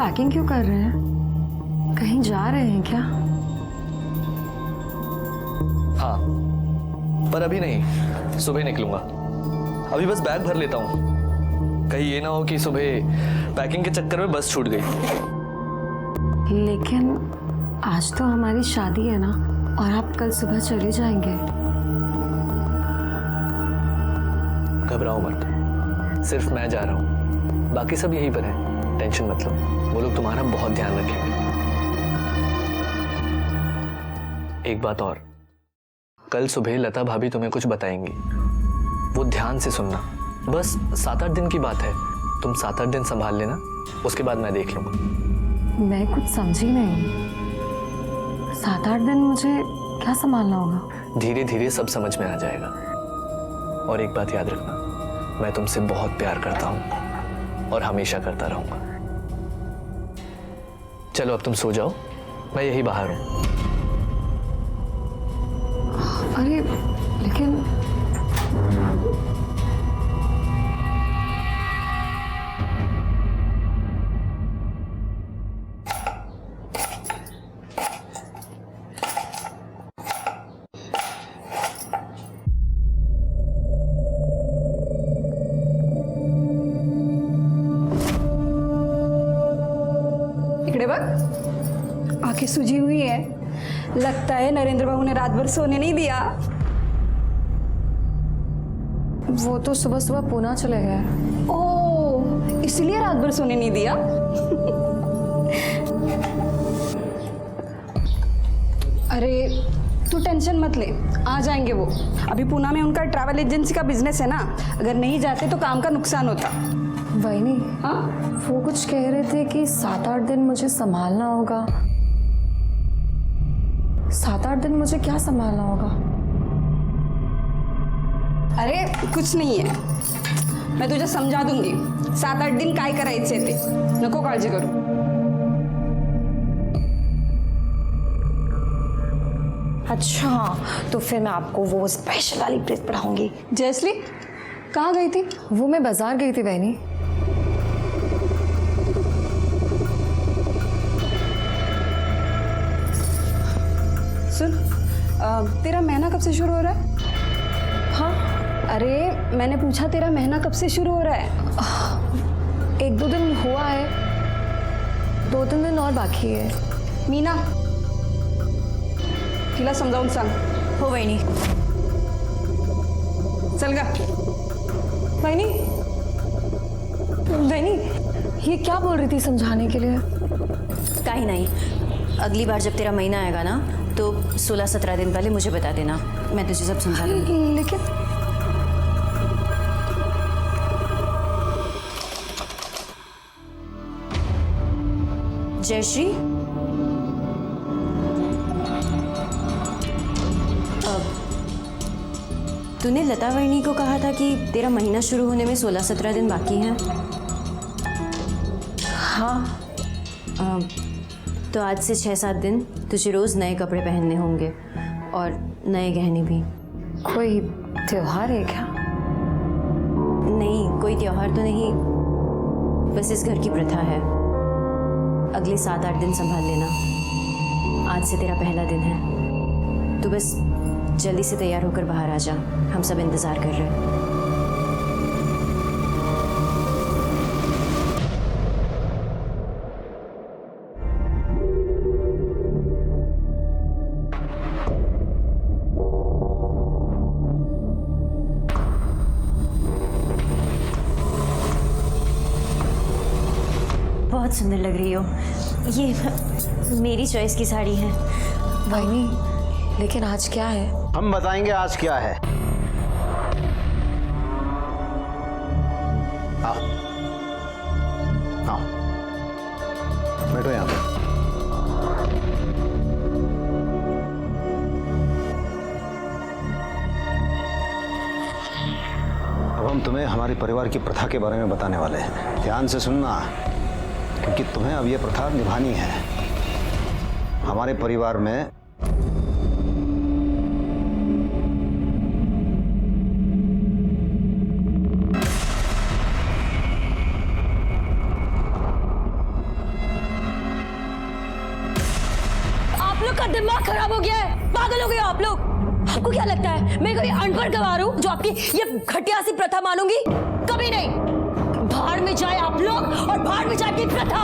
Packing क्यों कर रहे हैं? कहीं जा रहे हैं क्या? हाँ, पर अभी नहीं, सुबह निकलूंगा। अभी बस बैग भर लेता हूँ, कहीं ये ना हो कि सुबह पैकिंग के चक्कर में बस छूट गई। लेकिन आज तो हमारी शादी है ना, और आप कल सुबह चले जाएंगे। घबराओ मत, सिर्फ मैं जा रहा हूँ, बाकी सब यहीं पर हैं, टेंशन मत लो। वो लोग तुम्हारा बहुत ध्यान रखेंगे। एक बात और, कल सुबह लता भाभी तुम्हें कुछ बताएंगी, वो ध्यान से सुनना। बस 7-8 दिन की बात है, तुम 7-8 दिन संभाल लेना, उसके बाद मैं देख लूंगा। मैं कुछ समझी नहीं। 7-8 दिन मुझे क्या संभालना होगा? धीरे धीरे सब समझ में आ जाएगा। और एक बात याद रखना, मैं तुमसे बहुत प्यार करता हूं और हमेशा करता रहूंगा। चलो अब तुम सो जाओ, मैं यही बाहर हूं। अरे लेकिन इकडे बघ, आंखें सूजी हुई है। लगता है नरेंद्र बाबू ने रात भर सोने नहीं दिया। वो तो सुबह सुबह पूना चले गए। ओह, इसलिए रात भर सोने नहीं दिया। अरे तू टेंशन मत ले, आ जाएंगे वो। अभी पूना में उनका ट्रैवल एजेंसी का बिजनेस है ना, अगर नहीं जाते तो काम का नुकसान होता। वही नहीं, हाँ, वो कुछ कह रहे थे कि 7-8 दिन मुझे संभालना होगा। 7-8 दिन मुझे क्या संभालना होगा? अरे कुछ नहीं है, मैं तुझे समझा दूंगी। 7-8 दिन काय करायचे ते, नको काळजी करू। अच्छा, तो फिर मैं आपको वो स्पेशल वाली प्रेस पढ़ाऊंगी। जयश्री कहाँ गई थी? वो मैं बाजार गई थी बहनी। सुन, तेरा महीना कब से शुरू हो रहा है? हाँ, अरे मैंने पूछा तेरा महीना कब से शुरू हो रहा है? 1-2 दिन हुआ है, 2-3 दिन और बाकी है। मीना, तिला समजावून सांग। हो वहिनी। चल गा। वहिनी, वहिनी, ये क्या बोल रही थी समझाने के लिए? कहीं नहीं, अगली बार जब तेरा महीना आएगा ना, तो 16-17 दिन पहले मुझे बता देना, मैं तुझे सब समझा दूंगी। लेकिन जयश्री, तूने लता वर्णी को कहा था कि तेरा महीना शुरू होने में 16-17 दिन बाकी हैं। हाँ, तो आज से 6-7 दिन तुझे रोज़ नए कपड़े पहनने होंगे और नए गहने भी। कोई त्योहार है क्या? नहीं, कोई त्योहार तो नहीं, बस इस घर की प्रथा है। अगले 7-8 दिन संभाल लेना। आज से तेरा पहला दिन है, तो बस जल्दी से तैयार होकर बाहर आ जा, हम सब इंतज़ार कर रहे हैं। बहुत सुंदर लग रही हो, ये मेरी चॉइस की साड़ी है। वहिनी, लेकिन आज क्या है? हम बताएंगे आज क्या है। आओ आओ, बैठो यहाँ पे। अब हम तुम्हें हमारे परिवार की प्रथा के बारे में बताने वाले हैं। ध्यान से सुनना, क्योंकि तुम्हें अब ये प्रथा निभानी है। हमारे परिवार में आपको क्या लगता है मैं कोई अनपढ़ गवार हूँ जो आपकी ये घटिया सी प्रथा मानूंगी? कभी नहीं। बाहर में जाए आप लोग और बाहर में जाए आपकी प्रथा।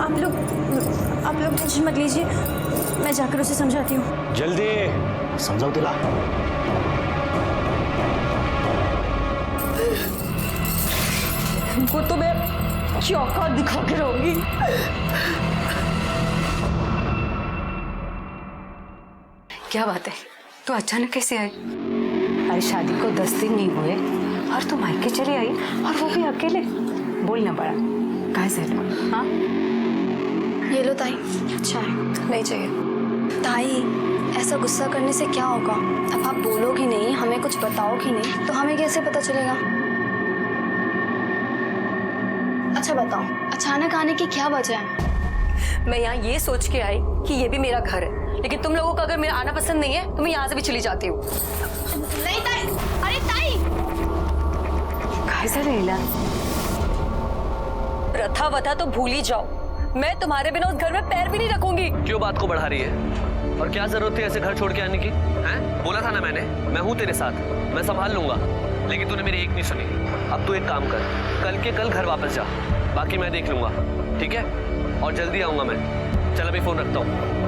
आप लोग टेंशन मत लीजिए, मैं जाकर उसे समझाती हूँ। जल्दी समझाओ तिला। इनको तो मैं चौका दिखा के रहूंगी। क्या बात है, तू अचानक कैसे आई? अरे शादी को 10 दिन नहीं हुए और तू मायके चली आई, और वो भी अकेले। बोलना पड़ा कहाँ से? हाँ ये लो ताई, चाय। नहीं चाहिए। ताई, ऐसा गुस्सा करने से क्या होगा? अब आप बोलोगी नहीं, हमें कुछ बताओगी नहीं, तो हमें कैसे पता चलेगा? अच्छा बताओ, अचानक आने की क्या वजह है? मैं यहाँ ये सोच के आई कि ये भी मेरा घर है, लेकिन तुम लोगों को अगर मेरा आना पसंद नहीं है तो मैं यहाँ से भी चली जाती हूँ। नहीं ताई, अरे ताई! कैसा लीला? प्रथा वथा तो भूल ही जाओ, मैं तुम्हारे बिना उस घर में पैर भी नहीं रखूंगी। क्यों बात को बढ़ा रही है? और क्या जरूरत थी ऐसे घर छोड़ के आने की? हैं? बोला था ना मैंने, मैं हूँ तेरे साथ, मैं संभाल लूंगा। लेकिन तूने मेरी एक नहीं सुनी। अब तू एक काम कर, कल के कल घर वापस जा, बाकी मैं देख लूंगा, ठीक है? और जल्दी आऊंगा मैं। चल अभी फोन रखता हूँ।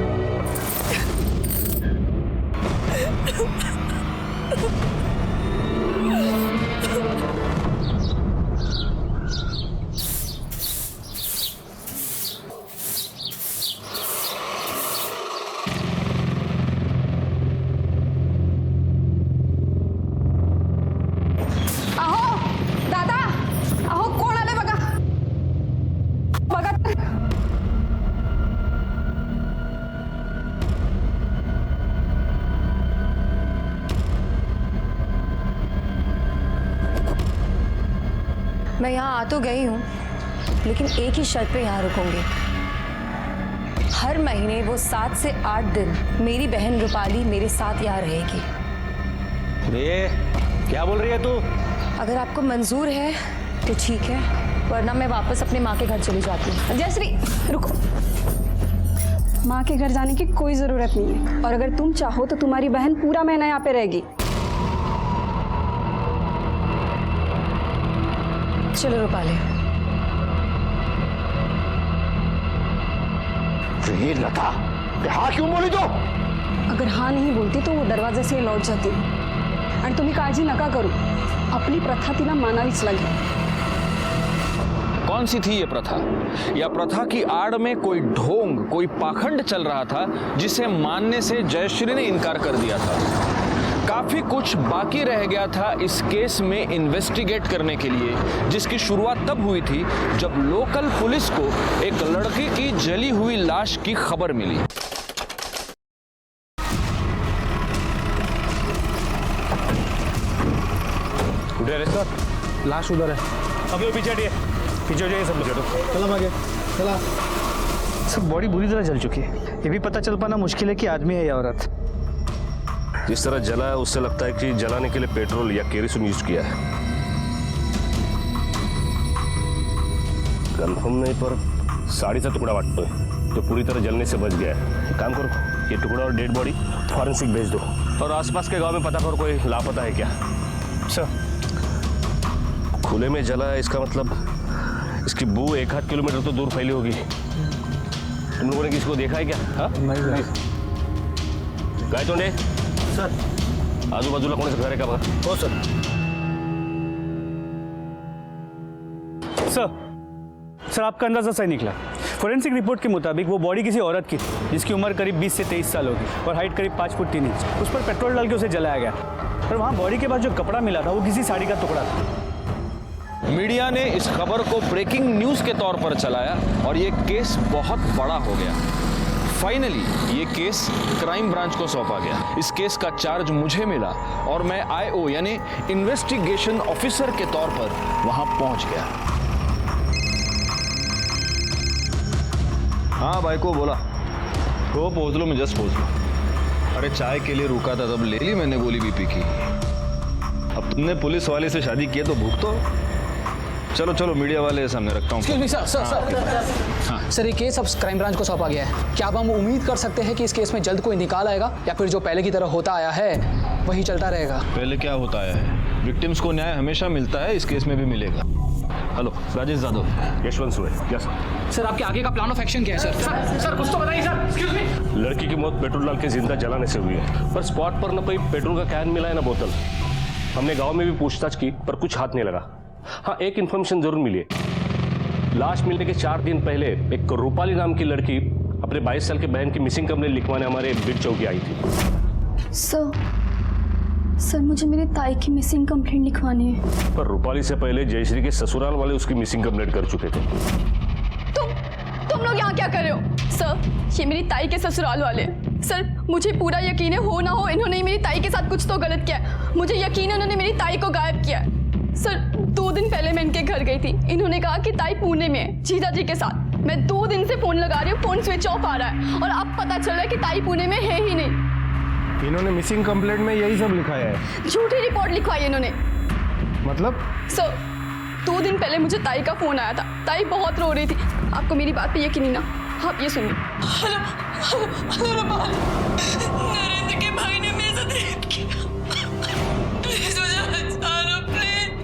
मैं यहाँ आ तो गई हूँ, लेकिन एक ही शर्त पे यहाँ रुकूंगी। हर महीने वो 7 से 8 दिन मेरी बहन रूपाली मेरे साथ यहाँ रहेगी। ये क्या बोल रही है तू? अगर आपको मंजूर है तो ठीक है, वरना मैं वापस अपने माँ के घर चली जाती हूँ। जयश्री रुको, माँ के घर जाने की कोई जरूरत नहीं है, और अगर तुम चाहो तो तुम्हारी बहन पूरा महीना यहाँ पे रहेगी। चलो रूपाली। ये लता, हाँ क्यों बोली तो? अगर हाँ नहीं बोलती तो वो दरवाजे से लौट जाती, और तुम्ही काळजी नका करू, आपली प्रथा तिला मानावीच लागेल। कौन सी थी ये प्रथा? या प्रथा की आड़ में कोई ढोंग, कोई पाखंड चल रहा था जिसे मानने से जयश्री ने इनकार कर दिया था। काफी कुछ बाकी रह गया था इस केस में इन्वेस्टिगेट करने के लिए, जिसकी शुरुआत तब हुई थी जब लोकल पुलिस को एक लड़के की जली हुई लाश की खबर मिली। उधर है सर, लाश उधर है। अभी वो पीछे हटिए, पीछे हो जाइए सब लोग। चला आगे, चला। सब बॉडी बुरी तरह जल चुकी है, ये भी पता चल पाना मुश्किल है कि आदमी है या औरत। जिस तरह जला है उससे लगता है कि जलाने के लिए पेट्रोल या केरोसिन यूज किया है। कंफर्म नहीं, पर साड़ी सा टुकड़ा वाटतो है जो पूरी तरह जलने से बच गया है। एक काम करो, ये टुकड़ा और डेड बॉडी फॉरेंसिक भेज दो, और आसपास के गांव में पता करो कोई लापता है क्या। सर खुले में जला है, इसका मतलब इसकी बू 1-8 किलोमीटर तो दूर फैली होगी। तुम लोगों ने किसी को देखा है क्या? हाँ नहीं। गायतोंडे सर, आजूबाजूला कोणाचं घर आहे का बघा। हो सर। सर आपका अंदाजा सही निकला। फोरेंसिक रिपोर्ट के मुताबिक वो बॉडी किसी औरत की थी जिसकी उम्र करीब 20 से 23 साल होगी और हाइट करीब 5 फुट 3 इंच। उस पर पेट्रोल डाल के उसे जलाया गया, और वहाँ बॉडी के बाद जो कपड़ा मिला था वो किसी साड़ी का टुकड़ा था। मीडिया ने इस खबर को ब्रेकिंग न्यूज के तौर पर चलाया और ये केस बहुत बड़ा हो गया। फाइनली ये केस क्राइम ब्रांच को सौंपा गया। इस केस का चार्ज मुझे मिला और मैं आईओ यानी इन्वेस्टिगेशन ऑफिसर के तौर पर वहां पहुंच गया। हाँ भाई को बोला। वो पहुंच लो, मैं जस्ट पहुंच लो। अरे चाय के लिए रुका था, तब ले ली मैंने गोली बीपी की। अब तुमने पुलिस वाले से शादी की है तो भुगतो। चलो चलो मीडिया वाले सामने रखता हूँ। सर ये केस अब क्राइम ब्रांच को सौंपा गया है। क्या अब हम उम्मीद कर सकते हैं कि इस केस में जल्द कोई निकाल आएगा या फिर जो पहले की तरह होता आया है वही चलता रहेगा? पहले क्या होता आया है, विक्टिम्स को न्याय हमेशा मिलता है, इस केस में भी मिलेगा। हेलो, राजेश यादव। यशवंत सुए। यस सर आपके आगे का प्लान ऑफ एक्शन क्या है सर? सर कुछ तो बताइए सर। Excuse me. लड़की की मौत पेट्रोल डाल के जिंदा जलाने से हुई है, पर स्पॉट पर न कोई पेट्रोल का कैन मिला है ना बोतल। हमने गांव में भी पूछताछ की पर कुछ हाथ नहीं लगा। हाँ, एक इन्फॉर्मेशन जरूर मिली है। लाश मिलने के 4 दिन पहले एक रूपाली नाम की लड़की अपने 22 साल की बहन की मिसिंग कंप्लेंट लिखवाने हमारे बिग चौकी आई थी। सर मुझे मेरी ताई की मिसिंग कंप्लेंट लिखवानी है। पर रूपाली से पहले जयश्री के ससुराल वाले उसकी मिसिंग कंप्लेंट कर चुके थे। तुम लोग यहाँ क्या कर रहे हो? सर ये मेरी ताई के ससुराल वाले। सर मुझे पूरा यकीन है, हो ना हो इन्होंने मेरी ताई के साथ कुछ तो गलत किया है। मुझे यकीन है उन्होंने मेरी ताई को गायब किया है। सर 2 दिन पहले मैं इनके घर गई थी, इन्होंने कहा कि ताई पुणे में है जीजा जी के साथ। मैं 2 दिन से फोन लगा रही हूँ, फोन स्विच ऑफ आ रहा है और अब पता चल रहा है कि ताई पुणे में है ही नहीं। इन्होंने मिसिंग कंप्लेंट में यही सब लिखाया है? झूठी रिपोर्ट लिखवाई इन्होंने। मतलब? सर 2 दिन पहले मुझे ताई का फोन आया था, ताई बहुत रो रही थी। आपको मेरी बात पे यकीन नहीं ना? आप ये सुनिए। नरेंद्र के भाई ने मेरे साथ रेप किया। प्लीज मुझे बचा लो, प्लीज।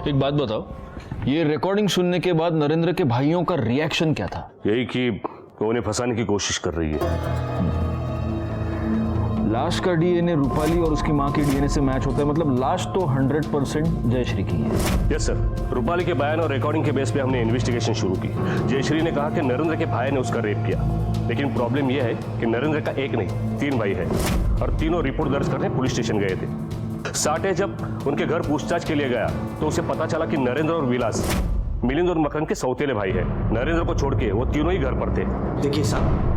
एक बात बताओ, ये रिकॉर्डिंग सुनने के बाद नरेंद्र के भाइयों का रिएक्शन क्या था? यही कि वो उन्हें फंसाने की कोशिश कर रही है। लाश का डीएनए रूपाली और उसकी मां के डीएनए से मैच होता है, मतलब लाश तो 100% जयश्री की है। यस सर, रूपाली के बयान और रिकॉर्डिंग के बेस पे हमने इन्वेस्टिगेशन शुरू की। जयश्री ने कहा कि नरेंद्र के भाई ने उसका रेप किया, लेकिन प्रॉब्लम यह है कि नरेंद्र का एक नहीं 3 भाई है और तीनों रिपोर्ट दर्ज करने पुलिस स्टेशन गए थे। साठे जब उनके घर पूछताछ के लिए गया तो उसे पता चला कि नरेंद्र और विलास मिलिंद और मकरंद के सौतेले भाई है। नरेंद्र को छोड़ के वो तीनों ही घर पर थे। देखिए साहब,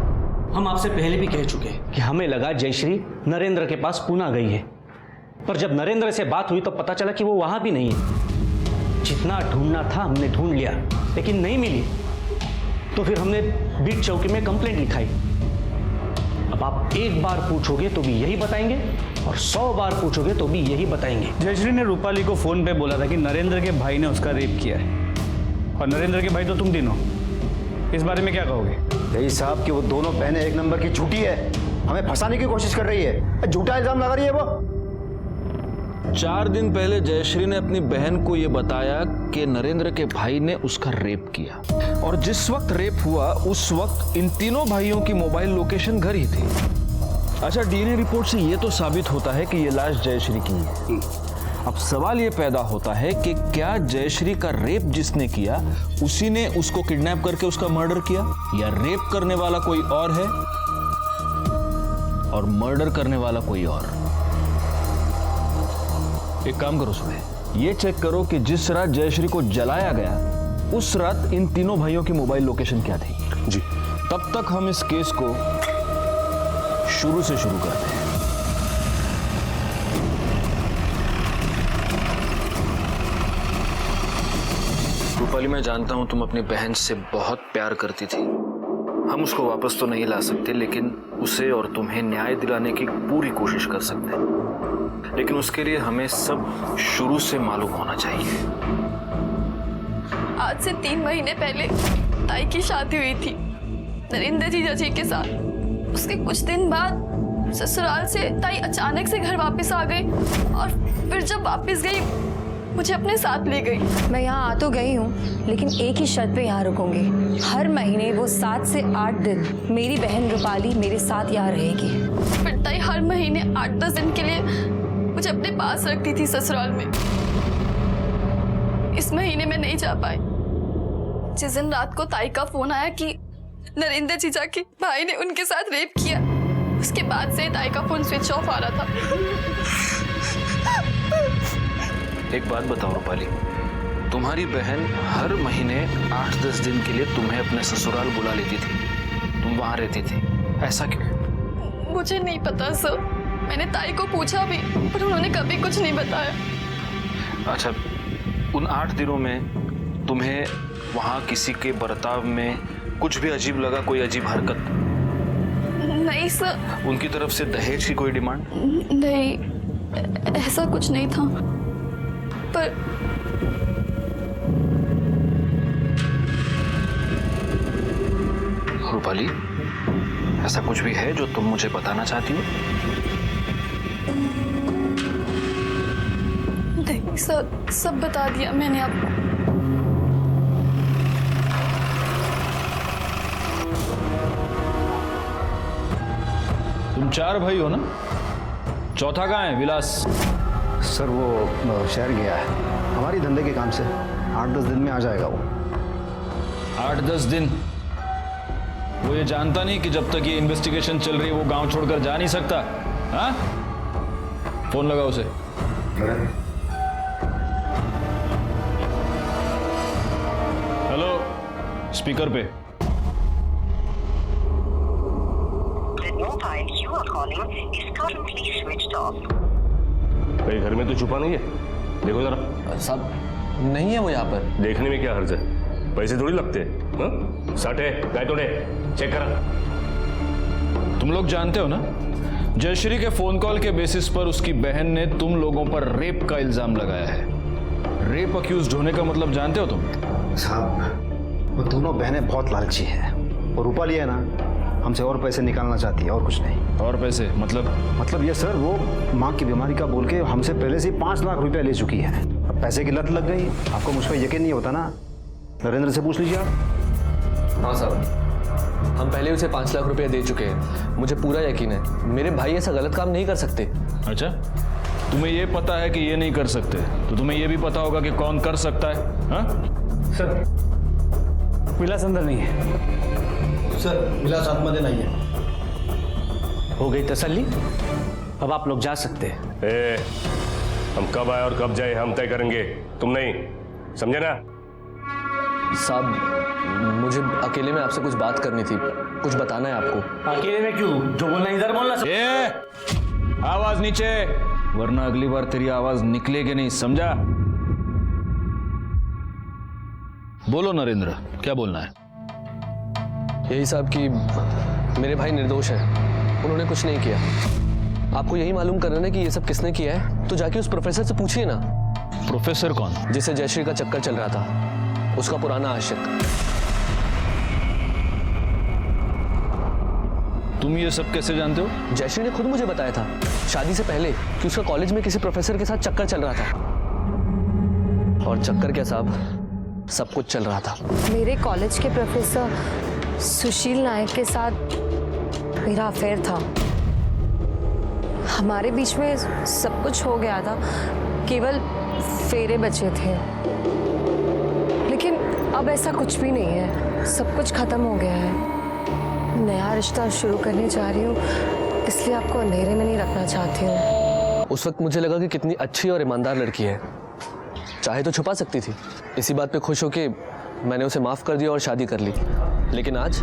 हम आपसे पहले भी कह चुके हैं कि हमें लगा जयश्री नरेंद्र के पास पूना गई है, पर जब नरेंद्र से बात हुई तो पता चला कि वो वहां भी नहीं है। जितना ढूंढना था हमने ढूंढ लिया, लेकिन नहीं मिली, तो फिर हमने बिग चौकी में कंप्लेंट लिखाई। अब आप एक बार पूछोगे तो भी यही बताएंगे और 100 बार पूछोगे तो भी यही बताएंगे। जयश्री ने रूपाली को फोन पे बोला था कि नरेंद्र के भाई ने उसका रेप किया है, और नरेंद्र के भाई तो तुम तीनों। इस बारे में क्या कहोगे? यही साहब कि वो दोनों बहनें एक नंबर की झूठी है, हमें फंसाने की कोशिश कर रही है, झूठा इल्जाम लगा रही है वो। 4 दिन पहले जयश्री ने अपनी बहन को यह बताया कि नरेंद्र के भाई ने उसका रेप किया, और जिस वक्त रेप हुआ उस वक्त इन तीनों भाइयों की मोबाइल लोकेशन घर ही थी। अच्छा, डीएनए रिपोर्ट से यह तो साबित होता है कि यह लाश जयश्री की है। अब सवाल ये पैदा होता है कि क्या जयश्री का रेप जिसने किया उसी ने उसको किडनैप करके उसका मर्डर किया, या रेप करने वाला कोई और है और मर्डर करने वाला कोई और? एक काम करो सुबह, ये चेक करो कि जिस रात जयश्री को जलाया गया उस रात इन तीनों भाइयों की मोबाइल लोकेशन क्या थी। जी, तब तक हम इस केस को शुरू से शुरू करते हैं। रूपाली, मैं जानता हूं तुम अपनी बहन से बहुत प्यार करती थी। हम उसको वापस तो नहीं ला सकते, लेकिन उसे और तुम्हें न्याय दिलाने की पूरी कोशिश कर सकते हैं। लेकिन उसके लिए हमें सब शुरू से मालूम होना चाहिए। आज से 3 महीने पहले ताई की शादी हुई थी नरेंद्र जीजा जी के साथ। उसके कुछ दिन बाद ससुराल से ताई अचानक से घर वापस आ गई, और फिर जब वापस गई मुझे अपने साथ ले गई। मैं यहाँ आ तो गई हूँ, लेकिन एक ही शर्त पे यहाँ रुकूंगी। हर महीने वो 7 से 8 दिन मेरी बहन रूपाली मेरे साथ यहाँ रहेगी। फिर ताई हर महीने 8-10 दिन के लिए मुझे अपने पास रखती थी ससुराल में। इस महीने में नहीं जा पाई। जिस दिन रात को ताई का फोन आया कि नरेंद्र जीजा के भाई ने उनके साथ रेप किया, उसके बाद से ताई का फोन स्विच ऑफ आ रहा था। एक बात बताओ रूपाली, तुम्हारी बहन हर महीने 8-10 दिन के लिए तुम्हें अपने ससुराल बुला लेती थी, तुम वहां रहती थी, ऐसा क्यों? मुझे नहीं पता सर, मैंने ताई को पूछा भी पर उन्होंने कभी कुछ नहीं बताया। अच्छा, उन 8 दिनों में तुम्हें वहां किसी के बर्ताव में कुछ भी अजीब लगा, कोई अजीब हरकत? नहीं सर। उनकी तरफ से दहेज की कोई डिमांड? नहीं। ऐसा कुछ नहीं था, पर रूपाली, ऐसा कुछ भी है जो तुम मुझे बताना चाहती हो? नहीं सर, सब बता दिया मैंने आपको। तुम 4 भाई हो ना? चौथा कहाँ है? विलास? सर वो शहर गया है हमारी धंधे के काम से। 8-10 दिन में आ जाएगा वो। 8-10 दिन? वो ये जानता नहीं कि जब तक ये इन्वेस्टिगेशन चल रही है वो गांव छोड़कर जा नहीं सकता? हाँ? फोन लगाओ उसे। हेलो, स्पीकर पे। कहीं घर में तो छुपा नहीं है? देखो जरा। साहब नहीं है वो यहाँ पर। देखने में क्या हर्ज है? पैसे थोड़ी लगते हैं। हाँ? साठे गाय तोड़े, चेक करा। तुम लोग जानते हो ना, जयश्री के फोन कॉल के बेसिस पर उसकी बहन ने तुम लोगों पर रेप का इल्जाम लगाया है। रेप अक्यूज्ड होने का मतलब जानते हो तुम? साहब वो दोनों बहनें बहुत लालची है। और रूपाली है ना, हमसे और पैसे निकालना चाहती है और कुछ नहीं। और पैसे मतलब ये सर, वो माँ की बीमारी का बोल के हमसे पहले से 5 लाख रुपया ले चुकी है। अब पैसे की लत लग गई। आपको मुझ पर यकीन नहीं होता ना? नरेंद्र से पूछ लीजिए आप। हाँ साहब, हम पहले उसे 5 लाख रुपए दे चुके हैं। मुझे पूरा यकीन है मेरे भाई ऐसा गलत काम नहीं कर सकते। अच्छा, तुम्हें ये पता है कि ये नहीं कर सकते, तो तुम्हें ये भी पता होगा कि कौन कर सकता है? हाँ? सर विलास अंदर नहीं है। सर विलास आत्महत्या नहीं है। हो गई तसल्ली? अब आप लोग जा सकते हैं। हम कब आए और कब जाए हम तय करेंगे, तुम नहीं। समझे ना? साहब मुझे अकेले में आपसे कुछ बात करनी थी, कुछ बताना है आपको। अकेले में क्यों? जो बोलना इधर बोलना। आवाज नीचे, वरना अगली बार तेरी आवाज निकलेगी नहीं, समझा? बोलो नरेंद्र, क्या बोलना है? यही साहब कि मेरे भाई निर्दोष हैं, उन्होंने कुछ नहीं किया। आपको यही मालूम करना है कि ये सब किसने किया है, तो जाके उस प्रोफेसर से पूछिए ना। प्रोफेसर कौन? जिसे जयश्री का चक्कर चल रहा था, उसका पुराना आशिक। तुम ये सब कैसे जानते हो? जयश्री ने खुद मुझे बताया था शादी से पहले कि उसका कॉलेज में किसी प्रोफेसर के साथ चक्कर चल रहा था। और चक्कर क्या साहब, सब कुछ चल रहा था। मेरे कॉलेज के प्रोफेसर सुशील नायक के साथ मेरा अफेयर था। हमारे बीच में सब कुछ हो गया था, केवल फेरे बचे थे। लेकिन अब ऐसा कुछ भी नहीं है, सब कुछ खत्म हो गया है। नया रिश्ता शुरू करने जा रही हूँ, इसलिए आपको अंधेरे में नहीं रखना चाहती हूँ। उस वक्त मुझे लगा कि कितनी अच्छी और ईमानदार लड़की है, चाहे तो छुपा सकती थी। इसी बात पे खुश होके मैंने उसे माफ कर दिया और शादी कर ली। लेकिन आज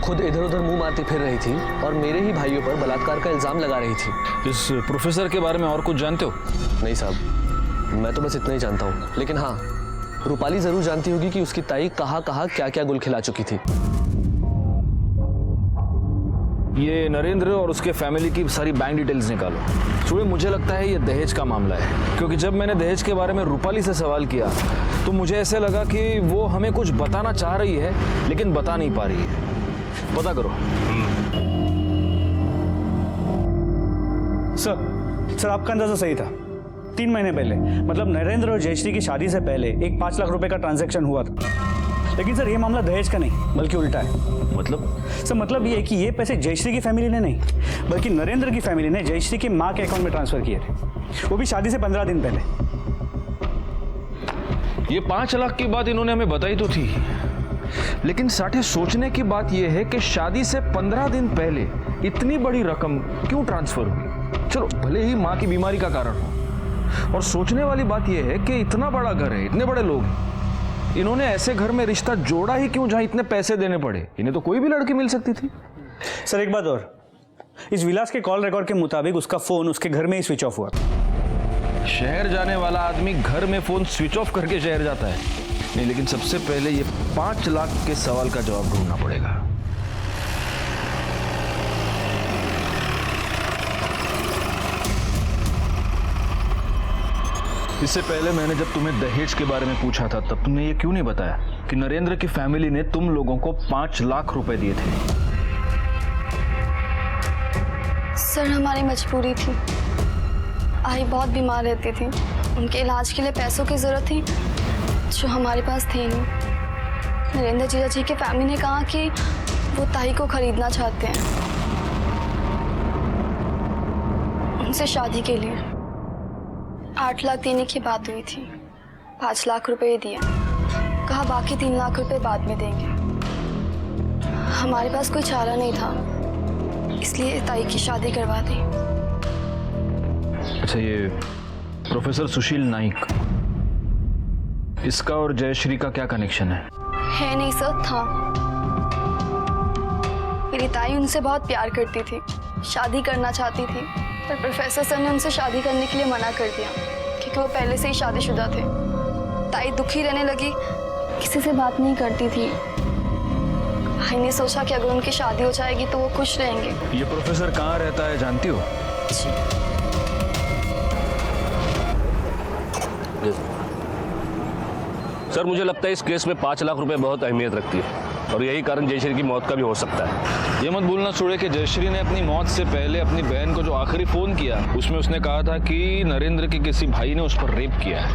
खुद इधर उधर मुंह मारती फिर रही थी और मेरे ही भाइयों पर बलात्कार का इल्जाम लगा रही थी। इस प्रोफेसर के बारे में और कुछ जानते हो? नहीं साहब, मैं तो बस इतना ही जानता हूँ। लेकिन हाँ, रूपाली जरूर जानती होगी कि उसकी ताई कहाँ कहाँ क्या क्या गुल खिला चुकी थी। ये नरेंद्र और उसके फैमिली की सारी बैंक डिटेल्स निकालो। थोड़े मुझे लगता है ये दहेज का मामला है, क्योंकि जब मैंने दहेज के बारे में रूपाली से सवाल किया तो मुझे ऐसे लगा कि वो हमें कुछ बताना चाह रही है लेकिन बता नहीं पा रही है। पता करो। सर आपका अंदाजा सही था। 3 महीने पहले, मतलब नरेंद्र और जयश्री की शादी से पहले एक 5 लाख रुपए का ट्रांजैक्शन हुआ था। लेकिन सर ये मामला दहेज का नहीं बल्कि उल्टा है। मतलब ये है कि ये पैसे जयश्री की फैमिली ने नहीं बल्कि नरेंद्र की फैमिली ने जयश्री की माँ के अकाउंट में ट्रांसफर किए थे, वो भी शादी से 15 दिन पहले। ये 5 लाख की बात इन्होंने हमें बताई तो थी, लेकिन साठे सोचने की बात यह है कि शादी से 15 दिन पहले इतनी बड़ी रकम क्यों ट्रांसफर हुई? चलो भले ही माँ की बीमारी का कारण हो, और सोचने वाली बात यह है कि इतना बड़ा घर है, इतने बड़े लोग, इन्होंने ऐसे घर में रिश्ता जोड़ा ही क्यों जहां इतने पैसे देने पड़े? इन्हें तो कोई भी लड़की मिल सकती थी। सर एक बात और, इस विलास के कॉल रिकॉर्ड के मुताबिक उसका फोन उसके घर में ही स्विच ऑफ हुआ। शहर जाने वाला आदमी घर में फोन स्विच ऑफ करके शहर जाता है? नहीं, लेकिन सबसे पहले ये 5 लाख के सवाल का जवाब ढूंढना पड़ेगा। इससे पहले मैंने जब तुम्हें दहेज के बारे में पूछा था तब तुमने ये क्यों नहीं बताया कि नरेंद्र की फैमिली ने तुम लोगों को 5 लाख रुपए दिए थे? सर हमारी मजबूरी थी। आई बहुत बीमार रहती थी, उनके इलाज के लिए पैसों की ज़रूरत थी जो हमारे पास थे नहीं। नरेंद्र जीजा जी की फैमिली ने कहा कि वो ताई को खरीदना चाहते हैं उनसे शादी के लिए। 8 लाख देने की बात हुई थी, 5 लाख रुपए दिए, कहा बाकी 3 लाख रुपए बाद में देंगे। हमारे पास कोई चारा नहीं था, इसलिए ताई की शादी करवा दी। अच्छा, ये प्रोफेसर सुशील नाइक, इसका और जयश्री का क्या कनेक्शन है? है नहीं सर, था। मेरी ताई उनसे बहुत प्यार करती थी, शादी करना चाहती थी, पर प्रोफेसर सर ने उनसे शादी करने के लिए मना कर दिया क्योंकि वो पहले से ही शादीशुदा थे। ताई दुखी रहने लगी, किसी से बात नहीं करती थी। भाई ने सोचा कि अगर उनकी शादी हो जाएगी तो वो खुश रहेंगे। ये प्रोफेसर कहाँ रहता है जानती हो? सर मुझे लगता है इस केस में 5 लाख रुपए बहुत अहमियत रखती है और यही कारण जयश्री की मौत का भी हो सकता है। ये मत भूलना छोड़े कि जयश्री ने अपनी मौत से पहले अपनी बहन को जो आखिरी फोन किया उसमें उसने कहा था कि नरेंद्र के किसी भाई ने उस पर रेप किया है।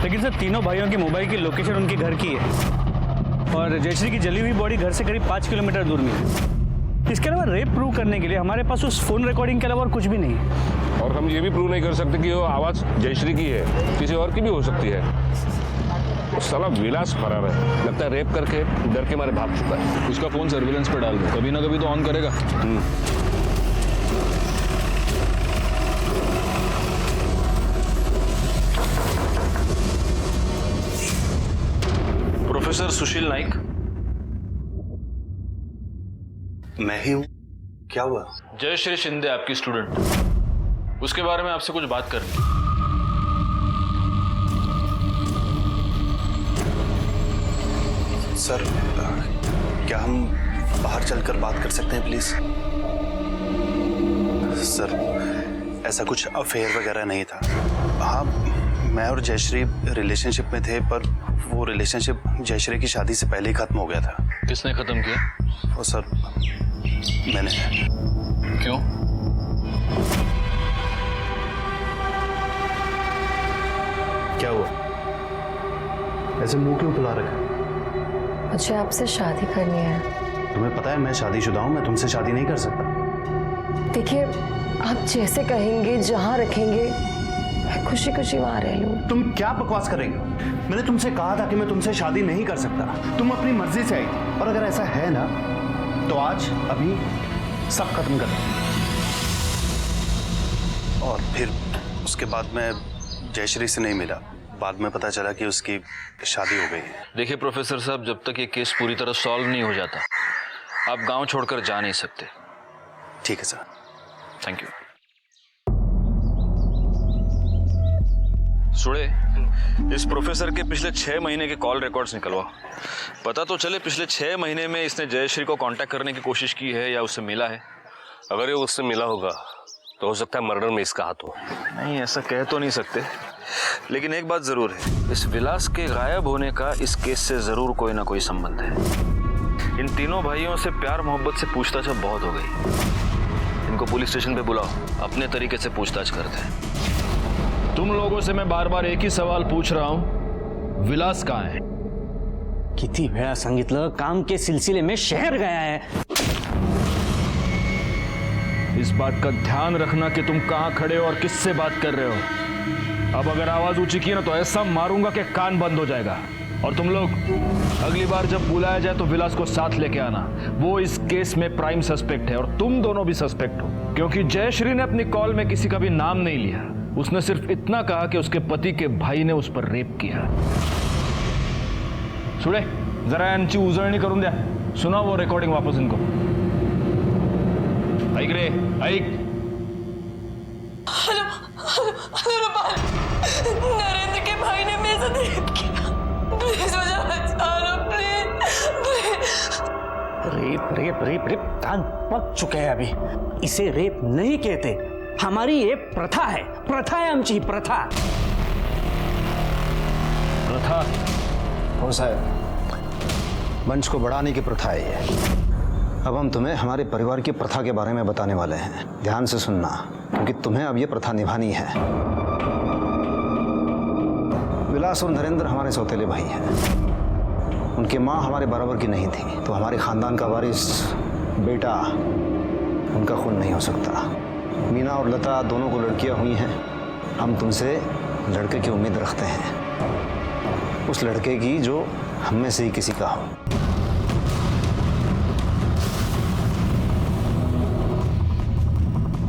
लेकिन सर तीनों भाइयों की मोबाइल की लोकेशन उनके घर की है और जयश्री की जली हुई बॉडी घर से करीब 5 किलोमीटर दूर में है। इसके अलावा रेप प्रूव करने के लिए हमारे पास उस फोन रिकॉर्डिंग के अलावा और कुछ भी नहीं है। और हम ये भी प्रूव नहीं कर सकते कि वो आवाज़ जयश्री की है, किसी और की भी हो सकती है। उस साला विलास फरार है, लगता है रेप करके डर के मारे भाग चुका है। उसका फोन सर्विलेंस पे डाल दो, कभी ना कभी तो ऑन करेगा। प्रोफेसर सुशील नाइक। मैं ही हूँ, क्या हुआ? जयश्री शिंदे आपकी स्टूडेंट, उसके बारे में आपसे कुछ बात करनी। सर क्या हम बाहर चलकर बात कर सकते हैं प्लीज? सर ऐसा कुछ अफेयर वगैरह नहीं था। हाँ, मैं और जयश्री रिलेशनशिप में थे, पर वो रिलेशनशिप जयश्री की शादी से पहले ही खत्म हो गया था। किसने खत्म किया? वो सर मैंने। क्यों? क्या हुआ? ऐसे मुंह क्यों फुला रखा? मुझे आपसे शादी करनी है। तुम्हें पता है मैं शादीशुदा हूँ, मैं तुमसे शादी नहीं कर सकता। देखिए आप जैसे कहेंगे, जहाँ रखेंगे, मैं खुशी खुशी वहाँ रह लूँ। तुम क्या बकवास कर रही हो? मैंने तुमसे कहा था कि मैं तुमसे शादी नहीं कर सकता, तुम अपनी मर्जी से आई थी। और अगर ऐसा है ना तो आज अभी सब खत्म कर दो। और फिर उसके बाद मैं जयश्री से नहीं मिला, बाद में पता चला कि उसकी शादी हो गई है। देखिए प्रोफेसर साहब, जब तक ये केस पूरी तरह सॉल्व नहीं हो जाता आप गांव छोड़कर जा नहीं सकते। ठीक है सर। Thank you. सुड़े, इस प्रोफेसर के पिछले 6 महीने के कॉल रिकॉर्ड्स निकलवा, पता तो चले पिछले 6 महीने में इसने जयश्री को कांटेक्ट करने की कोशिश की है या उससे मिला है। अगर ये उससे मिला होगा तो हो सकता है मर्डर में इसका हाथ हो। नहीं, ऐसा कह तो नहीं सकते, लेकिन एक बात जरूर है, इस विलास के गायब होने का इस केस से जरूर कोई ना कोई संबंध है। इन तीनों भाइयों से प्यार मोहब्बत से पूछताछ अब बहुत हो गई। इनको पुलिस स्टेशन पे बुलाओ, अपने तरीके से पूछताछ करते हैं। तुम लोगों से मैं बार बार एक ही सवाल पूछ रहा हूं, विलास कहाँ है? किती वेळा सांगितलं, काम के सिलसिले में शहर गया है। इस बात का ध्यान रखना कि तुम कहां खड़े हो और किससे बात कर रहे हो। अब अगर आवाज ऊंची की ना तो ऐसा मारूंगा कि कान बंद हो जाएगा। और तुम लोग अगली बार जब बुलाया जाए तो विलास को साथ लेके आना, वो इस केस में प्राइम सस्पेक्ट है और तुम दोनों भी सस्पेक्ट हो, क्योंकि जयश्री ने अपनी कॉल में किसी का भी नाम नहीं लिया। उसने सिर्फ इतना कहा कि उसके पति के भाई ने उस पर रेप किया। सुड़े, जरा यांची उजळणी करून द्या, सुना वो रिकॉर्डिंग वापस इनको। ऐक रे, ऐक। हेलो रूपाल, नरेंद्र के भाई ने मेरे साथ रेप किया, प्लीज मुझे बचा लो, please. Rape rape rape rape कान पक चुके हैं अभी। इसे रेप नहीं कहते, हमारी ये प्रथा है आमची प्रथा। प्रथा? हो साहब, वंश को बढ़ाने की प्रथा है ये। अब हम तुम्हें हमारे परिवार की प्रथा के बारे में बताने वाले हैं। ध्यान से सुनना, क्योंकि तुम्हें अब ये प्रथा निभानी है। विलास और नरेंद्र हमारे सौतेले भाई हैं। उनकी माँ हमारे बराबर की नहीं थी, तो हमारे खानदान का वारिस बेटा उनका खून नहीं हो सकता। मीना और लता दोनों को लड़कियां हुई हैं। हम तुमसे लड़के की उम्मीद रखते हैं, उस लड़के की जो हम में से ही किसी का हो।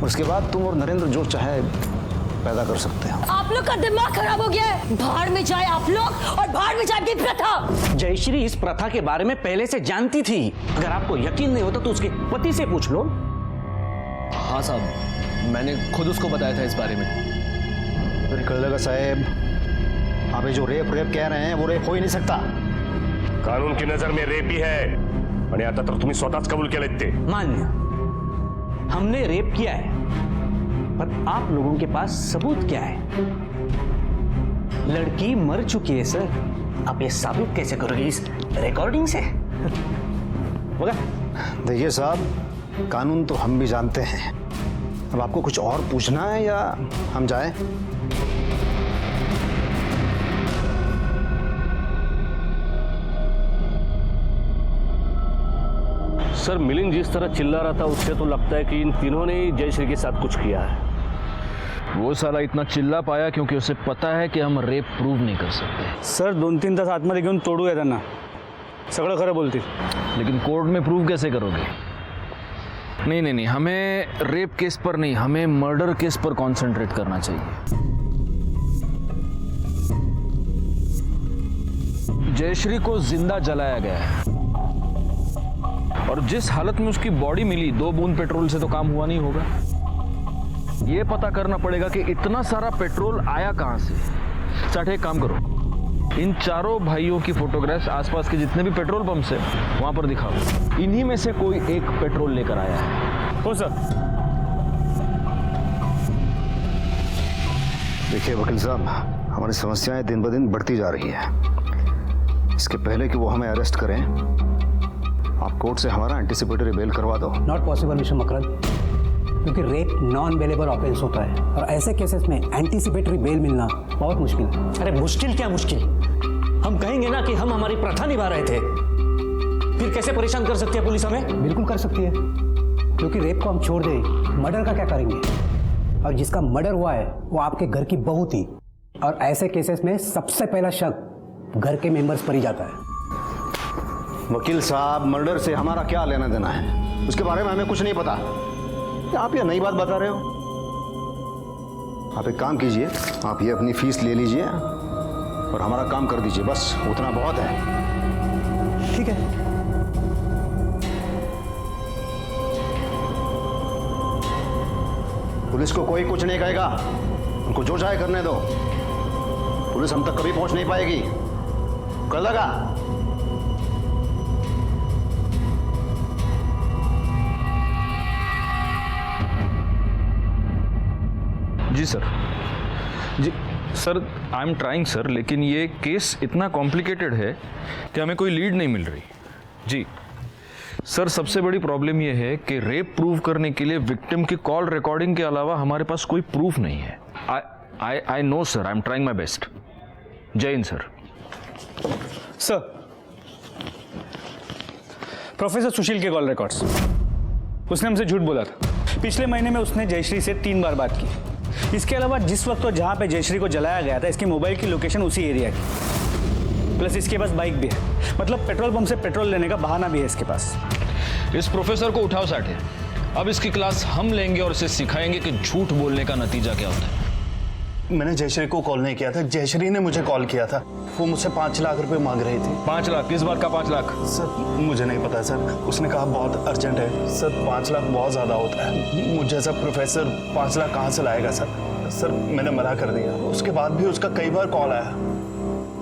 उसके बाद तुम और नरेंद्र जो चाहे पैदा कर सकते हो। आप लोग का दिमाग खराब हो गया है। बाहर में जाए आप लोग और बाहर में जाए की प्रथा। जयश्री इस प्रथा के बारे में पहले से जानती थी। अगर आपको यकीन नहीं होता तो उसके पति से पूछ लो। हाँ साहब, मैंने खुद उसको बताया था इस बारे में। कलगा साहब, आप जो रेप कह रहे हैं वो रेप हो ही नहीं सकता। कानून की नजर में रेप ही है आणि आता तर तुम्ही स्वतःच कबूल केलेत ते। मान्य, हमने रेप किया है, पर आप लोगों के पास सबूत क्या है? लड़की मर चुकी है सर। आप ये साबित कैसे करोगे इस रिकॉर्डिंग से? देखिए साहब, कानून तो हम भी जानते हैं। अब आपको कुछ और पूछना है या हम जाएं? सर, मिलिंद जिस तरह चिल्ला रहा था उससे तो लगता है कि इन तीनों ने ही जयश्री के साथ कुछ किया है। वो साला इतना चिल्ला पाया क्योंकि उसे पता है कि हम रेप प्रूव नहीं कर सकते। सर 2-3 तास आतमध्ये घेऊन तोडूया त्यांना, सगळं खरं बोलतील। लेकिन कोर्ट में प्रूव कैसे करोगे? नहीं, हमें रेप केस पर नहीं, हमें मर्डर केस पर कंसंट्रेट करना चाहिए। जयश्री को जिंदा जलाया गया है और जिस हालत में उसकी बॉडी मिली, 2 बूंद पेट्रोल से तो काम हुआ नहीं होगा। यह पता करना पड़ेगा कि इतना सारा पेट्रोल आया कहां से। साठ, एक काम करो, इन चारों भाइयों की फोटोग्राफ्स आसपास के जितने भी पेट्रोल पंप्स हैं वहां पर दिखाओ। इन्हीं में से कोई एक पेट्रोल लेकर आया है। हो सर। देखिए वकील साहब, हमारी समस्याएं दिन ब दिन बढ़ती जा रही है। इसके पहले कि वो हमें अरेस्ट करें, आप कोर्ट से हमारा एंटीसिपेटरी बेल करवा दो। नॉट पॉसिबल मिस्टर मकरंद, क्योंकि रेप नॉन बेलेबल ऑफेंस होता है और ऐसे केसेस में एंटीसिपेटरी बेल मिलना बहुत मुश्किल है। अरे मुश्किल क्या मुश्किल, हम कहेंगे ना कि हम हमारी प्रथा निभा रहे थे, फिर कैसे परेशान कर सकती है पुलिस हमें? बिल्कुल कर सकती है, क्योंकि रेप को हम छोड़ दें, मर्डर का क्या करेंगे? और जिसका मर्डर हुआ है वो आपके घर की बहू थी, और ऐसे केसेस में सबसे पहला शक घर के मेंबर्स पर ही जाता है। वकील साहब, मर्डर से हमारा क्या लेना देना है? उसके बारे में हमें कुछ नहीं पता। आप ये नई बात बता रहे हो? आप एक काम कीजिए, आप ये अपनी फीस ले लीजिए और हमारा काम कर दीजिए, बस उतना बहुत है। ठीक है। पुलिस को कोई कुछ नहीं कहेगा, उनको जो चाहे करने दो। पुलिस हम तक कभी पहुंच नहीं पाएगी। कर लगा? जी सर, जी sir, I am trying sir, लेकिन ये केस इतना कॉम्प्लिकेटेड है कि हमें कोई लीड नहीं मिल रही। जी सर, सबसे बड़ी प्रॉब्लम ये है कि रेप प्रूव करने के लिए विक्टिम की कॉल रिकॉर्डिंग के अलावा हमारे पास कोई प्रूफ नहीं है। I know sir, I am trying my best. जय हिंद सर। सर, प्रोफेसर सुशील के कॉल रिकॉर्ड्स, उसने हमसे झूठ बोला था। पिछले महीने में उसने जयश्री से 3 बार बात की। इसके अलावा जिस वक्त और जहां पे जयश्री को जलाया गया था, इसकी मोबाइल की लोकेशन उसी एरिया की, प्लस इसके पास बाइक भी है। मतलब पेट्रोल पंप से पेट्रोल लेने का बहाना भी है इसके पास। इस प्रोफेसर को उठाओ साठे, अब इसकी क्लास हम लेंगे और इसे सिखाएंगे कि झूठ बोलने का नतीजा क्या होता है। मैंने जयश्री को कॉल नहीं किया था, जयश्री ने मुझे कॉल किया था। वो मुझसे 5 लाख रुपए मांग रही थी। 5 लाख? किस बात का 5 लाख? सर मुझे नहीं पता सर, उसने कहा बहुत अर्जेंट है। सर 5 लाख बहुत ज़्यादा होता है, मुझे जैसा प्रोफेसर 5 लाख कहाँ से लाएगा सर? मैंने मना कर दिया। उसके बाद भी उसका कई बार कॉल आया,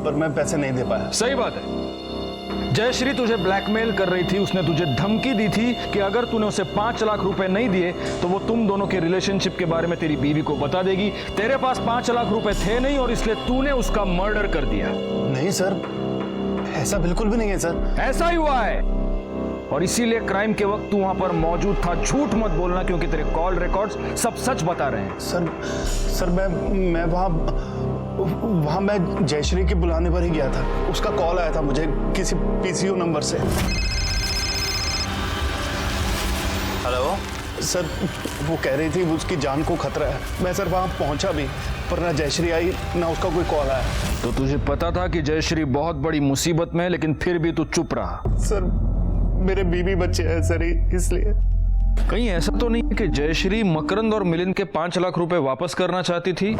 पर मैं पैसे नहीं दे पाया। सही बात है, जयश्री तुझे ब्लैकमेल कर रही थी, उसने तुझे धमकी दी थी कि अगर तूने उसे 5 लाख रुपए नहीं दिए तो वो तुम दोनों के रिलेशनशिप के बारे में तेरी बीवी को बता देगी। तेरे पास 5 लाख रुपए थे नहीं और इसलिए तूने उसका मर्डर कर दिया। नहीं सर, ऐसा बिल्कुल भी नहीं है सर। ऐसा ही हुआ है और इसीलिए क्राइम के वक्त तू वहां पर मौजूद था। झूठ मत बोलना क्योंकि तेरे कॉल रिकॉर्ड्स सब सच बता रहे हैं। सर मैं वहाँ मैं जयश्री के बुलाने पर ही गया था। उसका कॉल आया था मुझे किसी पीसीओ नंबर से। हेलो सर, वो कह रही थी उसकी जान को खतरा है। मैं सर वहाँ पहुँचा भी पर ना जयश्री आई ना उसका कोई कॉल आया। तो तुझे पता था कि जयश्री बहुत बड़ी मुसीबत में है लेकिन फिर भी तू चुप रहा। सर मेरे बीवी बच्चे हैं सर, इसलिए। कहीं ऐसा तो नहीं है कि जयश्री मकरंद और मिलिंद के 5 लाख रुपए वापस करना चाहती थी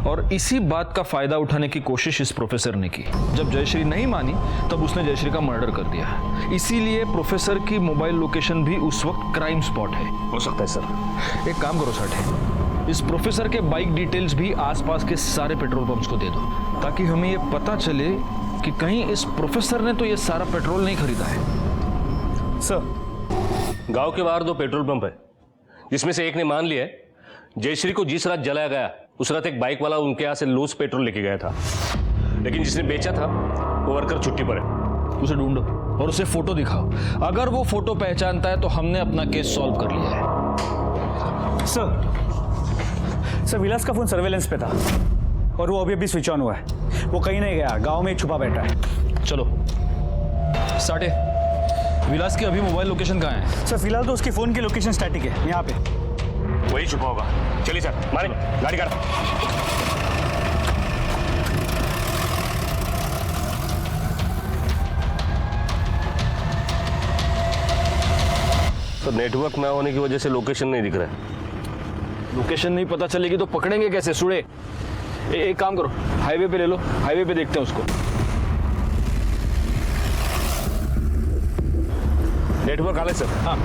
और इसी बात का फायदा उठाने की कोशिश इस प्रोफेसर ने की। जब जयश्री नहीं मानी तब उसने जयश्री का मर्डर कर दिया। इसीलिए प्रोफेसर की मोबाइल लोकेशन भी उस वक्त क्राइम स्पॉट है। हो सकता है सर। एक काम करो साठे, इस प्रोफेसर के बाइक डिटेल्स भी आसपास के सारे पेट्रोल पंप्स को दे दो ताकि हमें ये पता चले कि कहीं इस प्रोफेसर ने तो ये सारा पेट्रोल नहीं खरीदा है। सर, गांव के बाहर 2 पेट्रोल पंप है जिसमें से एक ने मान लिया है जयश्री को जिस रात जलाया गया उस रात एक बाइक वाला उनके यहाँ से लूज पेट्रोल लेके गया था, लेकिन जिसने बेचा था वो वर्कर छुट्टी पर है। उसे ढूंढो और उसे फोटो दिखाओ। अगर वो फोटो पहचानता है तो हमने अपना केस सॉल्व कर लिया है। सर विलास का फोन सर्वेलेंस पे था और वो अभी स्विच ऑन हुआ है। वो कहीं नहीं गया, गांव में ही छुपा बैठा है। चलो साठे, विलास की अभी मोबाइल लोकेशन कहाँ है? सर फिलहाल तो उसकी फोन की लोकेशन स्टैटिक है यहाँ पे। वही छुपा होगा। चलिए सर, मारे गाड़ी कर। तो नेटवर्क ना होने की वजह से लोकेशन नहीं दिख रहा है। लोकेशन नहीं पता चलेगी तो पकड़ेंगे कैसे सुड़े? एक काम करो, हाईवे पे ले लो, हाईवे पे देखते हैं उसको। नेटवर्क आ रहा है सर। हाँ,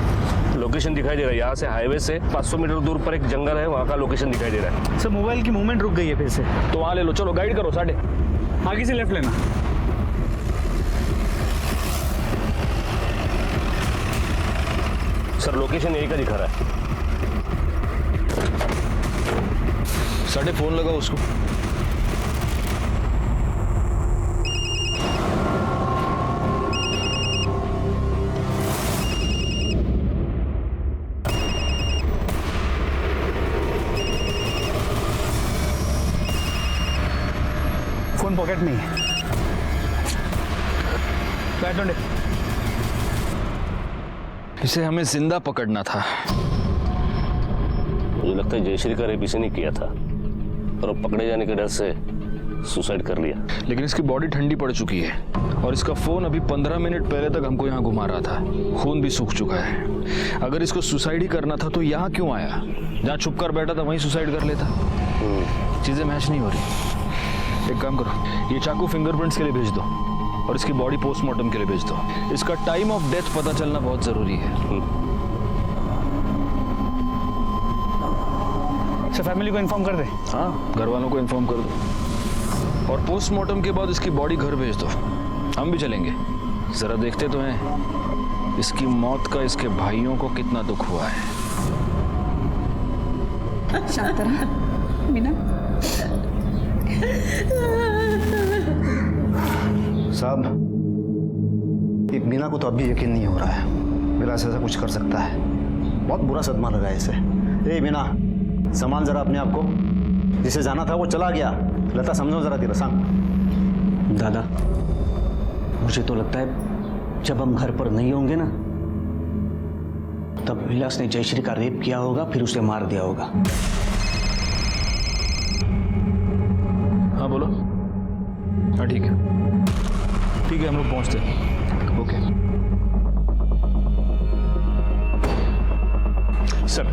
लोकेशन दिखाई दे रहा है। यहाँ से हाईवे से 500 मीटर दूर पर एक जंगल है, वहाँ का लोकेशन दिखाई दे रहा है। सर मोबाइल की मूवमेंट रुक गई है फिर से। तो वहाँ ले लो। चलो गाइड करो साठे। आगे से लेफ्ट लेना। सर लोकेशन यही का दिखा रहा है। साठे फोन लगाओ उसको। फोन पॉकेट में है। बैठ दो। इसे हमें जिंदा पकड़ना था। मुझे लगता है जयश्री का रेप इसे नहीं किया था और अब पकड़े जाने के डर से सुसाइड कर लिया। लेकिन इसकी बॉडी ठंडी पड़ चुकी है और इसका फोन अभी 15 मिनट पहले तक हमको यहाँ घुमा रहा था। खून भी सूख चुका है। अगर इसको सुसाइड ही करना था तो यहाँ क्यों आया? जहाँ छुप कर बैठा था वहीं सुसाइड कर लेता। चीजें मैच नहीं हो रही। एक काम करो, ये चाकू फिंगरप्रिंट्स के लिए भेज दो और इसकी बॉडी पोस्टमार्टम के लिए भेज दो। इसका टाइम ऑफ डेथ पता चलना बहुत जरूरी है। अच्छा, फैमिली को इन्फॉर्म कर दे। हाँ, घर वालों को इन्फॉर्म कर दो और पोस्टमार्टम के बाद इसकी बॉडी घर भेज दो। हम भी चलेंगे। जरा देखते तो हैं इसकी मौत का इसके भाइयों को कितना दुख हुआ है। शांत रहा मीना। साहब, ये मीना को तो अब भी यकीन नहीं हो रहा है विलास ऐसा कुछ कर सकता है। बहुत बुरा सदमा लगा है इसे। ए मीना, संभाल जरा अपने आप को। जिसे जाना था वो चला गया। लता समझो जरा तेरा संग। दादा, मुझे तो लगता है जब हम घर पर नहीं होंगे ना तब विलास ने जयश्री का रेप किया होगा, फिर उसे मार दिया होगा। हाँ बोलो। हाँ ठीक है, ठीक है, हम लोग पहुंचते हैं। ओके सर,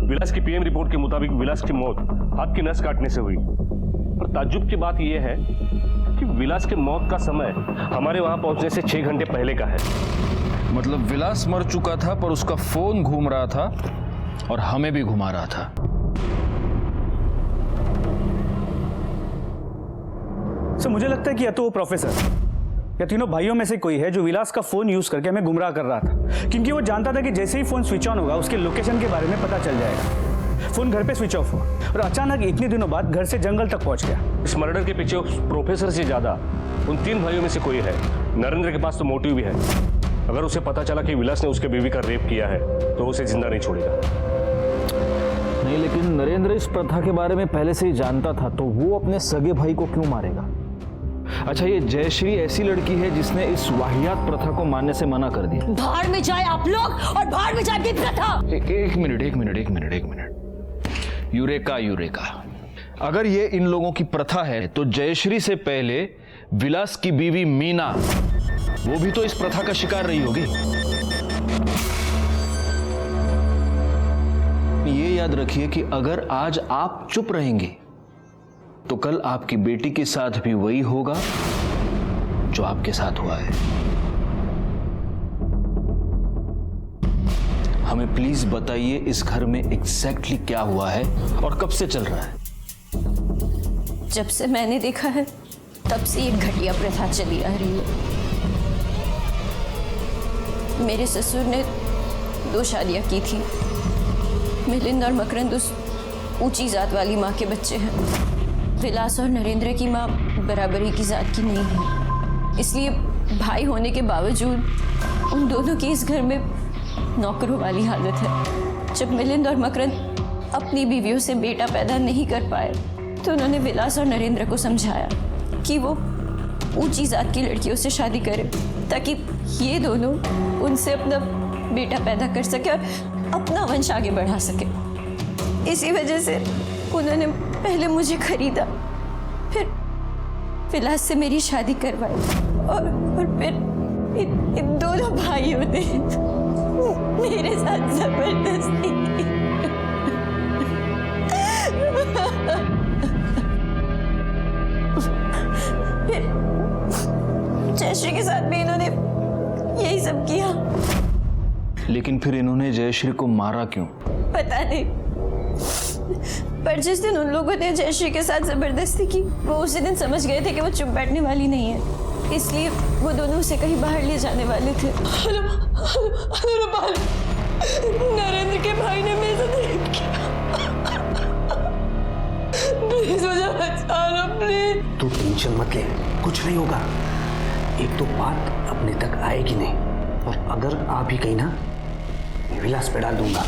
विलास की पीएम रिपोर्ट के मुताबिक विलास की मौत हाथ की नस काटने से हुई। पर ताज्जुब की बात यह है कि विलास के मौत का समय हमारे वहां पहुंचने से 6 घंटे पहले का है। मतलब विलास मर चुका था पर उसका फोन घूम रहा था और हमें भी घुमा रहा था। सर मुझे लगता है कि या तो वो प्रोफेसर या तीनों भाइयों में से कोई है जो विलास का फोन यूज करके हमें गुमराह कर रहा था, क्योंकि वो जानता था कि जैसे ही फोन स्विच ऑन होगा उसके लोकेशन के बारे में पता चल जाएगा। फोन घर पे स्विच ऑफ हुआ और अचानक इतने दिनों बाद घर से जंगल तक पहुंच गया। इस मर्डर के पीछे उस प्रोफेसर से ज्यादा उन 3 भाइयों में से कोई है। नरेंद्र के पास तो मोटिव भी है। अगर उसे पता चला कि विलास ने उसके बीवी का रेप किया है तो उसे जिंदा नहीं छोड़ेगा। नहीं, लेकिन नरेंद्र इस प्रथा के बारे में पहले से ही जानता था, तो वो अपने सगे भाई को क्यों मारेगा? अच्छा, ये जयश्री ऐसी लड़की है जिसने इस वाहियात प्रथा को मानने से मना कर दिया। बाहर में जाए आप लोग और बाहर में जाए भी प्रथा। एक मिनट। यूरेका, अगर ये इन लोगों की प्रथा है तो जयश्री से पहले विलास की बीवी मीना, वो भी तो इस प्रथा का शिकार रही होगी। ये याद रखिए कि अगर आज आप चुप रहेंगे तो कल आपकी बेटी के साथ भी वही होगा जो आपके साथ हुआ है। हमें प्लीज बताइए इस घर में एग्जैक्टली क्या हुआ है और कब से चल रहा है? जब से मैंने देखा है तब से ये घटिया प्रथा चली आ रही है। मेरे ससुर ने 2 शादियां की थी। मिलिंद और मकरंद उस ऊंची जात वाली माँ के बच्चे हैं। विलास और नरेंद्र की माँ बराबरी की जात की नहीं है, इसलिए भाई होने के बावजूद उन दोनों की इस घर में नौकरों वाली हालत है। जब मिलिंद और मकरंद अपनी बीवियों से बेटा पैदा नहीं कर पाए तो उन्होंने विलास और नरेंद्र को समझाया कि वो ऊंची जात की लड़कियों से शादी करें ताकि ये दोनों उनसे अपना बेटा पैदा कर सके और अपना वंश आगे बढ़ा सके। इसी वजह से उन्होंने पहले मुझे खरीदा, फिर विलास से मेरी शादी करवाई और फिर इन दोनों भाइयों ने मेरे साथ जबरदस्ती की। फिर जयश्री के साथ भी इन्होंने यही सब किया। लेकिन फिर इन्होंने जयश्री को मारा क्यों? पता नहीं, पर जिस दिन उन लोगों ने जयश्री के साथ जबरदस्ती की वो उसी दिन समझ गए थे कि वो चुप बैठने वाली नहीं है, इसलिए वो दोनों उसे कहीं बाहर ले जाने वाले थे। नरेंद्र के भाई ने मेरे साथ रेप किया। प्लीज मुझे बचा लो, प्लीज। तू टेंशन मत ले, कुछ नहीं होगा। एक तो बात अपने तक आएगी नहीं, और अगर आ भी गई ना, विलास पे डाल दूंगा।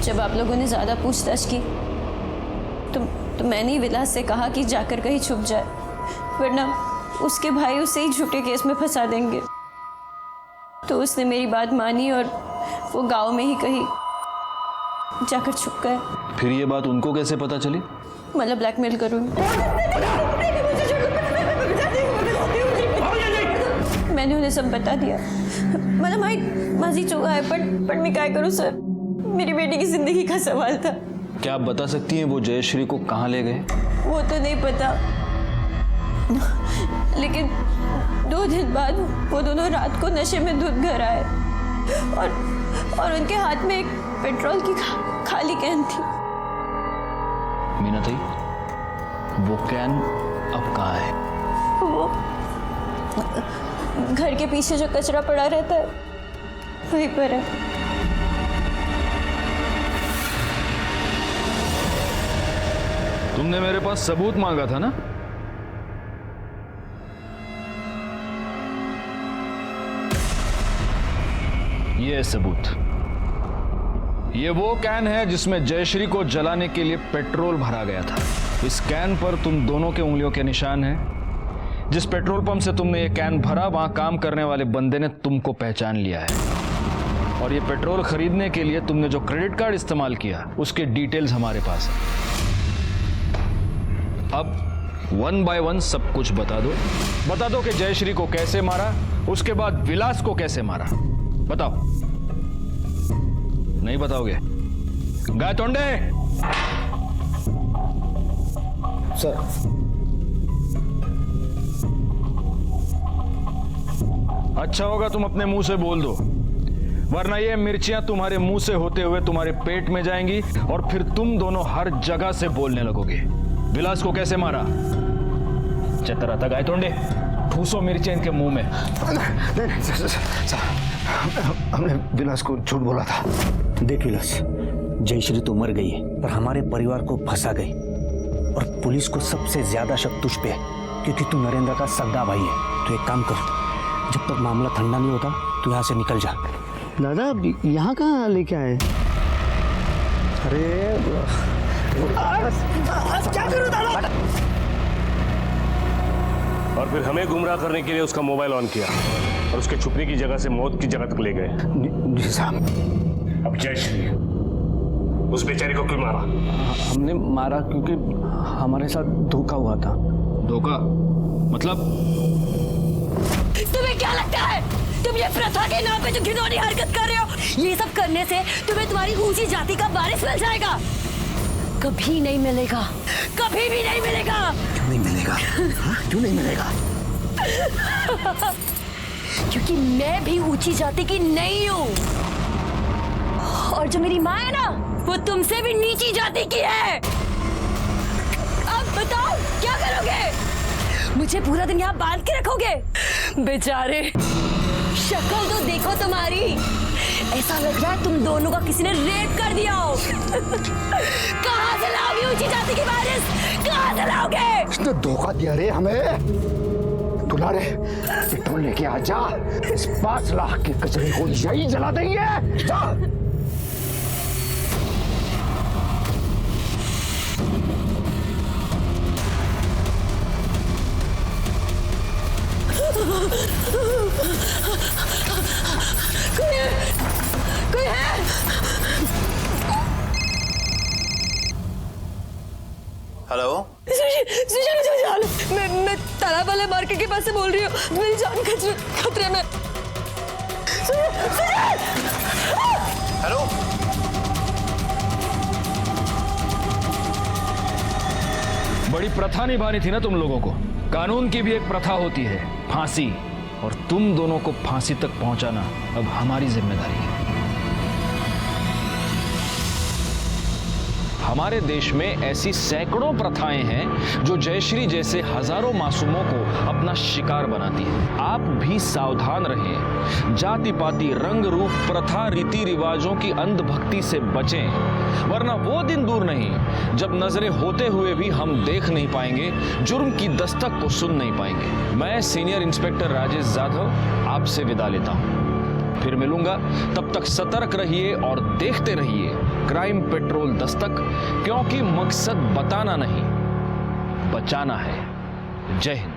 जब आप लोगों ने ज्यादा पूछताछ की तो मैंने ही विलास से कहा कि जाकर कहीं छुप जाए, वरना उसके भाई उसे ही झूठे केस में फंसा देंगे। तो उसने मेरी बात मानी और वो गांव में ही कहीं जाकर छुप गए। फिर ये बात उनको कैसे पता चली? मतलब ब्लैकमेल करूंगी। मैंने उन्हें सब बता दिया। मतलब भाई माजी चुका है, पर मैं क्या करूं सर, मेरी बेटी की जिंदगी का सवाल था। क्या आप बता सकती हैं वो जयश्री को कहाँ ले गए? वो तो नहीं पता, लेकिन 2 दिन बाद वो दोनों रात को नशे में धुत घर आए और उनके हाथ में एक पेट्रोल की खाली कैन थी। मीनाताई, वो कैन अब कहाँ है? वो घर के पीछे जो कचरा पड़ा रहता है वहीं पर है। तुमने मेरे पास सबूत मांगा था ना? ये सबूत। ये वो कैन है जिसमें जयश्री को जलाने के लिए पेट्रोल भरा गया था। इस कैन पर तुम दोनों के उंगलियों के निशान हैं। जिस पेट्रोल पंप से तुमने ये कैन भरा, वहां काम करने वाले बंदे ने तुमको पहचान लिया है। और ये पेट्रोल खरीदने के लिए तुमने जो क्रेडिट कार्ड इस्तेमाल किया, उसके डिटेल्स हमारे पास है। अब 1 बाय 1 सब कुछ बता दो कि जयश्री को कैसे मारा, उसके बाद विलास को कैसे मारा। बताओ। नहीं बताओगे? गायतोंडे सर। अच्छा होगा तुम अपने मुंह से बोल दो, वरना ये मिर्चियां तुम्हारे मुंह से होते हुए तुम्हारे पेट में जाएंगी और फिर तुम दोनों हर जगह से बोलने लगोगे। विलास को कैसे मारा? चतरा था गायतोंडे। ठूसो मिर्ची इनके मुंह में। नहीं सर, हमने विलास को झूठ बोला था। देख विलास, जयश्री तो मर गई है पर हमारे परिवार को फंसा गई, और पुलिस को सबसे ज्यादा शक तुझ पे है क्योंकि तू नरेंद्र का सगा भाई है। तो एक काम कर, जब तक मामला ठंडा नहीं होता तू यहाँ से निकल जा। दादा यहाँ कहाँ लेके आए? अरे क्या करूं दादा? और फिर हमें गुमराह करने के लिए उसका मोबाइल ऑन किया और उसके छुपने की जगह से मौत की जगह तक ले गए। जी साहब। अब जयश्री, उस बेचारे को क्यों मारा? हमने मारा क्योंकि हमारे साथ धोखा हुआ था। धोखा मतलब? तुम्हें क्या लगता है तुम ये प्रथा के नाम पे जो घिनौनी हरकत कर रहे हो, ये सब करने से तुम्हें तुम्हारी ऊंची जाति का वारिस मिल जाएगा? कभी नहीं मिलेगा, कभी भी नहीं मिलेगा। क्यों नहीं मिलेगा? क्यों नहीं मिलेगा? क्योंकि मैं भी ऊंची जाति की नहीं हूँ, और जो मेरी माँ है ना वो तुमसे भी नीची जाति की है। अब बताओ क्या करोगे? मुझे पूरा दिन यहाँ बांध के रखोगे? बेचारे, शक्ल तो देखो तुम्हारी, ऐसा लग रहा है तुम दोनों का किसी ने रेप कर दिया हो। कहाँ से लाओगे ऊंची जाति की वारिस? कहाँ से लाओगे? इसने धोखा दिया रे हमें। दुलारे, पेट्रोल लेके आ जा, इस 5 लाख के कचरे को यही जला देंगे। जा। कोई है? हेलो, मैं तालाब वाले मार्केट के पास से बोल रही हूँ। मेरी जान खतरे में। हेलो, बड़ी प्रथा निभानी थी ना तुम लोगों को। कानून की भी एक प्रथा होती है, फांसी, और तुम दोनों को फांसी तक पहुंचाना अब हमारी जिम्मेदारी है। हमारे देश में ऐसी सैकड़ों प्रथाएं हैं जो जयश्री जैसे हजारों मासूमों को अपना शिकार बनाती हैं। आप भी सावधान रहें, जाति पाति रंग रूप प्रथा रीति रिवाजों की अंधभक्ति से बचें, वरना वो दिन दूर नहीं जब नजरें होते हुए भी हम देख नहीं पाएंगे, जुर्म की दस्तक को सुन नहीं पाएंगे। मैं सीनियर इंस्पेक्टर राजेश जाधव आपसे विदा लेता हूं, फिर मिलूंगा। तब तक सतर्क रहिए और देखते रहिए क्राइम पेट्रोल दस्तक, क्योंकि मकसद बताना नहीं, बचाना है। जय हिंद।